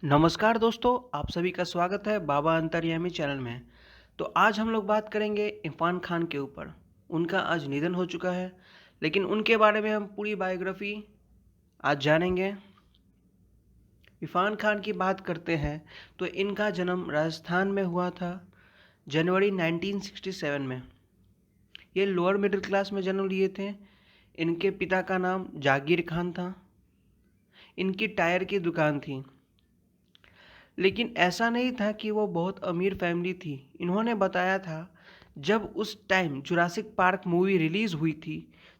नमस्कार दोस्तों, आप सभी का स्वागत है बाबा अंतर्यामी चैनल में। तो आज हम लोग बात करेंगे इरफान खान के ऊपर। उनका आज निधन हो चुका है, लेकिन उनके बारे में हम पूरी बायोग्राफी आज जानेंगे। इरफान खान की बात करते हैं तो इनका जन्म राजस्थान में हुआ था जनवरी 1967 में। ये लोअर मिडिल क्लास में जन्म लिए थे। इनके पिता का नाम जागीर खान था। इनकी टायर की दुकान थी, लेकिन ऐसा नहीं था कि वो बहुत अमीर फैमिली थी। इन्होंने बताया था जब उस time Jurassic park movie release हुई थी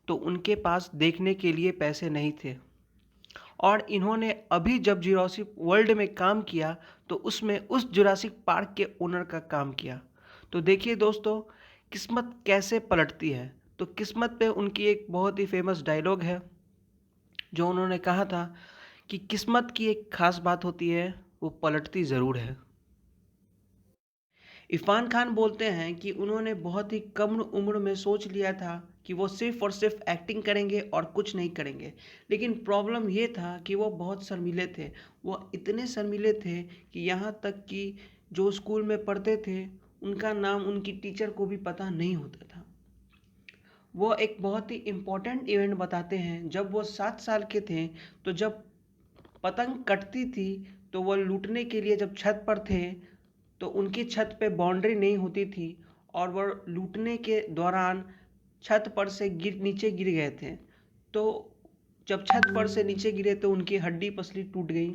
तो उनके पास देखने के लिए पैसे नहीं थे, और इन्होंने अभी जब जुरासिक वर्ल्ड में काम किया तो उसमें उस जुरासिक पार्क के ओनर का काम किया। तो देखिए दोस्तों, किस्मत कैसे पलटती है। तो किस्मत पे उनकी एक बहुत ही फेमस डायलॉग है जो उन्होंने कहा था कि किस्मत की एक खास बात होती है, वो पलटती ज़रूर है। इरफान खान बोलते हैं कि उन्होंने बहुत ही कम उम्र में सोच लिया था कि वो सिर्फ और सिर्फ एक्टिंग करेंगे और कुछ नहीं करेंगे। लेकिन प्रॉब्लम ये था कि वो बहुत शर्मीले थे। वो इतने शर्मीले थे कि यहाँ तक कि जो स्कूल में पढ़ते थे उनका नाम उनकी टीचर को भी पता नहीं होता था। वो एक बहुत ही इम्पोर्टेंट इवेंट बताते हैं। जब वो 7 साल के थे तो जब पतंग कटती थी तो वो लूटने के लिए जब छत पर थे तो उनकी छत पे बाउंड्री नहीं होती थी, और वो लूटने के दौरान छत पर से नीचे गिर गए थे। तो जब छत पर से नीचे गिरे तो उनकी हड्डी पसली टूट गई।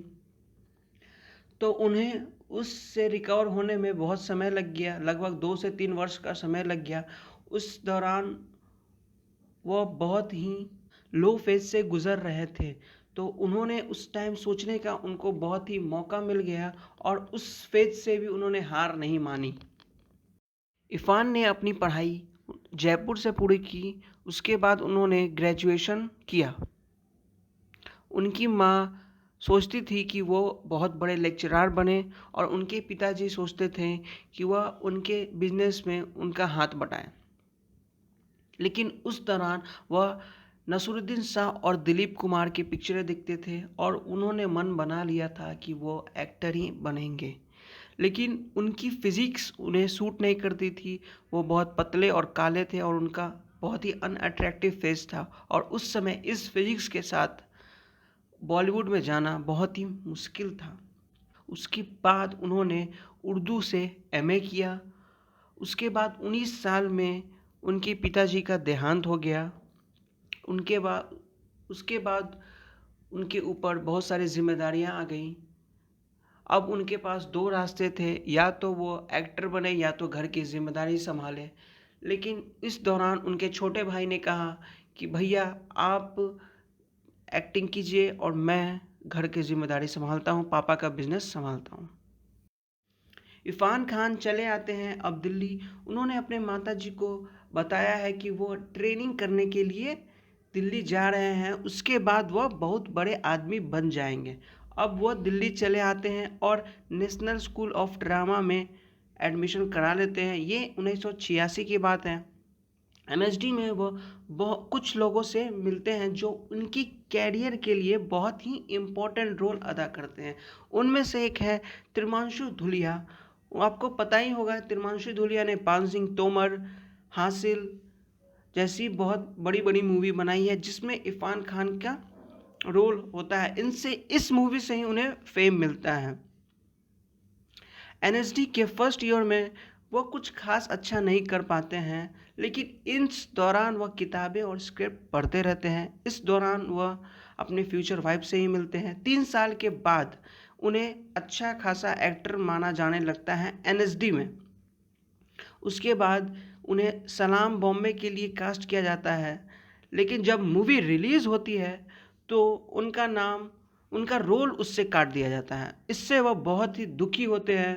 तो उन्हें उससे रिकवर होने में बहुत समय लग गया, लगभग 2 से 3 वर्ष का समय लग गया। उस दौरान वह बहुत ही लो फेज से गुजर रहे थे। तो उन्होंने उस टाइम सोचने का उनको बहुत ही मौका मिल गया, और उस फेज से भी उन्होंने हार नहीं मानी। इरफान ने अपनी पढ़ाई जयपुर से पूरी की। उसके बाद उन्होंने ग्रेजुएशन किया। उनकी माँ सोचती थी कि वो बहुत बड़े लेक्चरार बने, और उनके पिताजी सोचते थे कि वह उनके बिजनेस में उनका हाथ बटाएं। लेकिन उस दौरान वह नसीरुद्दीन शाह और दिलीप कुमार की पिक्चरें देखते थे, और उन्होंने मन बना लिया था कि वो एक्टर ही बनेंगे। लेकिन उनकी फिज़िक्स उन्हें सूट नहीं करती थी। वो बहुत पतले और काले थे, और उनका बहुत ही अनअट्रैक्टिव फेस था, और उस समय इस फिज़िक्स के साथ बॉलीवुड में जाना बहुत ही मुश्किल था। उसके बाद उन्होंने उर्दू से एमए किया। उसके बाद 19 साल में उनके पिताजी का देहांत हो गया। उनके बाद उसके बाद उनके ऊपर बहुत सारी जिम्मेदारियां आ गईं। अब उनके पास दो रास्ते थे, या तो वो एक्टर बने या तो घर की जिम्मेदारी संभाले। लेकिन इस दौरान उनके छोटे भाई ने कहा कि भैया आप एक्टिंग कीजिए और मैं घर की जिम्मेदारी संभालता हूँ, पापा का बिजनेस संभालता हूँ। इरफान खान चले आते हैं अब दिल्ली। उन्होंने अपने माताजी को बताया है कि वो ट्रेनिंग करने के लिए दिल्ली जा रहे हैं, उसके बाद वह बहुत बड़े आदमी बन जाएंगे। अब वो दिल्ली चले आते हैं और नेशनल स्कूल ऑफ ड्रामा में एडमिशन करा लेते हैं। ये 1986 की बात है। एमएसडी में वो बहुत कुछ लोगों से मिलते हैं जो उनकी कैरियर के लिए बहुत ही इम्पोर्टेंट रोल अदा करते हैं। उनमें से एक है तिग्मांशु धूलिया। वो आपको पता ही होगा, तिग्मांशु धूलिया ने पान सिंह तोमर, हासिल जैसी बहुत बड़ी बड़ी मूवी बनाई है जिसमें इरफान खान का रोल होता है। इनसे इस मूवी से ही उन्हें फेम मिलता है। एनएसडी के फर्स्ट ईयर में वह कुछ खास अच्छा नहीं कर पाते हैं, लेकिन इस दौरान वह किताबें और स्क्रिप्ट पढ़ते रहते हैं। इस दौरान वह अपने फ्यूचर वाइफ से ही मिलते हैं। 3 साल के बाद उन्हें अच्छा खासा एक्टर माना जाने लगता है एनएसडी में। उसके बाद उन्हें सलाम बॉम्बे के लिए कास्ट किया जाता है, लेकिन जब मूवी रिलीज़ होती है तो उनका रोल उससे काट दिया जाता है। इससे वह बहुत ही दुखी होते हैं।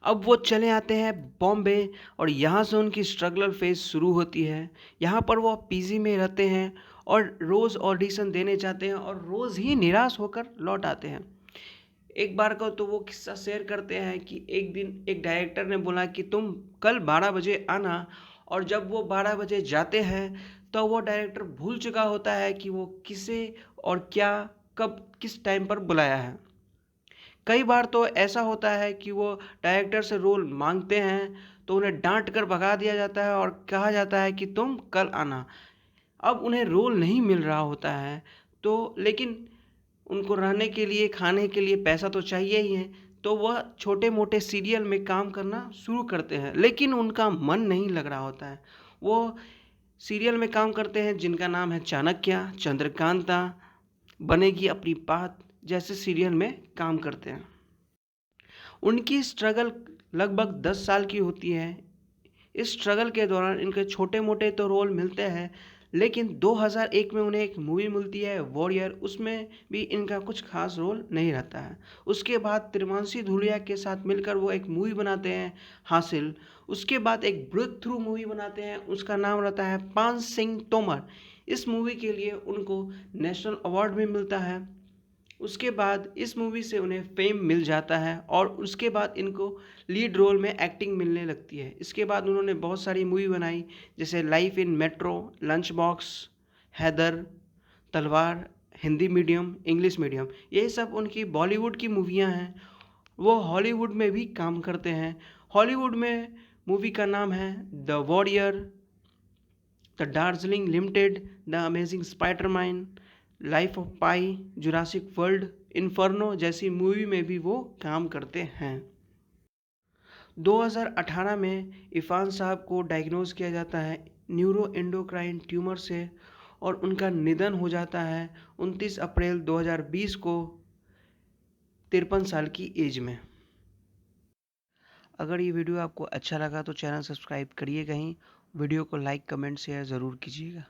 अब वो चले आते हैं बॉम्बे, और यहाँ से उनकी स्ट्रगलर फेज शुरू होती है। यहाँ पर वो पीजी में रहते हैं और रोज़ ऑडिशन देने जाते हैं, और रोज़ ही निराश होकर लौट आते हैं। एक बार का तो वो किस्सा शेयर करते हैं कि एक दिन एक डायरेक्टर ने बोला कि तुम कल 12 बजे आना, और जब वो 12 बजे जाते हैं तो वो डायरेक्टर भूल चुका होता है कि वो किसे और क्या कब किस टाइम पर बुलाया है। कई बार तो ऐसा होता है कि वो डायरेक्टर से रोल मांगते हैं तो उन्हें डांट कर भगा दिया जाता है और कहा जाता है कि तुम कल आना। अब उन्हें रोल नहीं मिल रहा होता है तो लेकिन उनको रहने के लिए, खाने के लिए पैसा तो चाहिए ही है, तो वह छोटे-मोटे सीरियल में काम करना शुरू करते हैं, लेकिन उनका मन नहीं लग रहा होता है। वो सीरियल में काम करते हैं जिनका नाम है चाणक्य, चंद्रकांता, बनेगी अपनी बात जैसे सीरियल में काम करते हैं। उनकी स्ट्रगल लगभग 10 साल की होती है। इस स्ट्रगल के दौरान इनके छोटे-मोटे तो रोल मिलते हैं, लेकिन 2001 में उन्हें एक मूवी मिलती है वॉरियर, उसमें भी इनका कुछ खास रोल नहीं रहता है। उसके बाद त्रिमांशी धूलिया के साथ मिलकर वो एक मूवी बनाते हैं हासिल। उसके बाद एक ब्रेक थ्रू मूवी बनाते हैं, उसका नाम रहता है पान सिंह तोमर। इस मूवी के लिए उनको नेशनल अवार्ड भी मिलता है। उसके बाद इस मूवी से उन्हें फेम मिल जाता है और उसके बाद इनको लीड रोल में एक्टिंग मिलने लगती है। इसके बाद उन्होंने बहुत सारी मूवी बनाई जैसे Life in Metro, Lunch Box, Haider, Talvar, Hindi medium, English medium, ये सब उनकी बॉलीवुड की मूवियाँ हैं। वो हॉलीवुड में भी काम करते हैं। हॉलीवुड में मूवी का नाम है the warrior, the Darjeeling limited, the amazing Spiderman, life of pi, Jurassic world, inferno जैसी मूवी में भी वो काम करते हैं। 2018 में इरफान साहब को डायग्नोज किया जाता है न्यूरो एंडोक्राइन ट्यूमर से और उनका निधन हो जाता है 29 अप्रैल 2020 को 53 साल की एज में। अगर ये वीडियो आपको अच्छा लगा तो चैनल सब्सक्राइब करिएगा ही, वीडियो को लाइक कमेंट शेयर ज़रूर कीजिएगा।